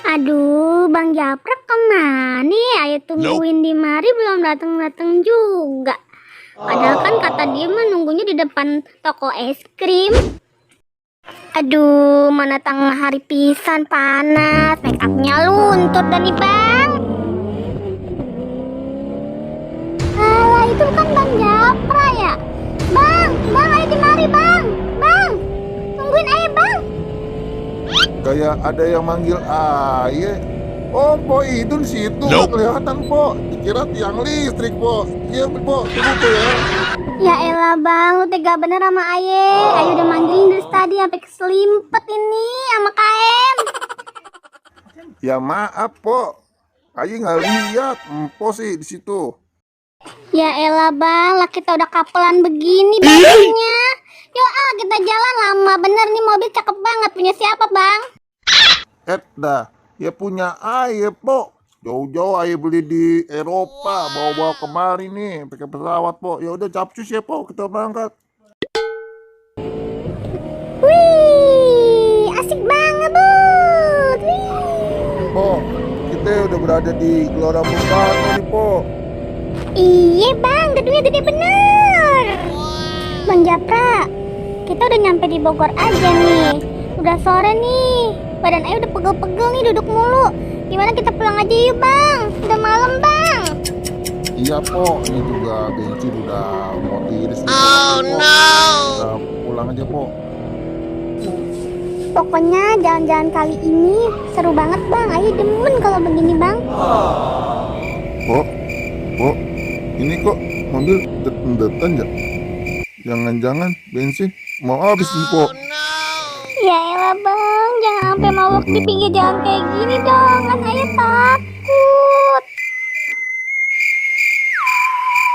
Aduh, Bang Japrak kemana ya? Ayo tungguin di mari belum datang-datang juga. Padahal kan kata dia mah nunggunya di depan toko es krim. Aduh, mana tengah hari pisan panas, make upnya luntur dan nih Bang. Alah, itu kan Bang Japrak ya. Bang, ayo di mari Bang. Bang, tungguin ayo Bang. Kayak ada yang manggil ayah. Oh, Po Idun situ kelihatan, Po. Dikira tiang listrik, Po. Iya, Po. Tunggu, Po ya. Ya elah Bang, lu tega bener sama Aye. Ayo udah manggilin dari tadi sampai keselimpet ini sama KM. Ya maaf, Po. Ayah nggak lihat. Po sih di situ. Ya elah Bang, lah kita udah kapelan begini bajunya. Yuk kita jalan, lama bener nih, mobil cakep banget. Punya siapa Bang? Dah, ya punya ayah, Po. Jauh-jauh ayah beli di Eropa, bawa-bawa kemari nih, pakai pesawat, Po. Ya udah capcus ya, Po. Kita berangkat. Wih, asik banget bud. Wih. Po, kita udah berada di Gelora Bung Karno nih, Po. Iya Bang, gedungnya gede bener. Bang Japra, kita udah nyampe di Bogor aja nih. Udah sore nih, badan Ayu udah pegel-pegel nih duduk mulu. Gimana kita pulang aja yuk Bang, udah malam Bang. Iya, Po. Ini juga bensin udah mau tiris nih, Po. Udah pulang aja, Po. Pokoknya jalan-jalan kali ini seru banget Bang. Ayu demen kalau begini Bang. Po, ini kok mobil detan ya? Jangan-jangan bensin mau habis nih, Po. Ya elah Bang, jangan sampai mabok di pinggir jalan kayak gini dong.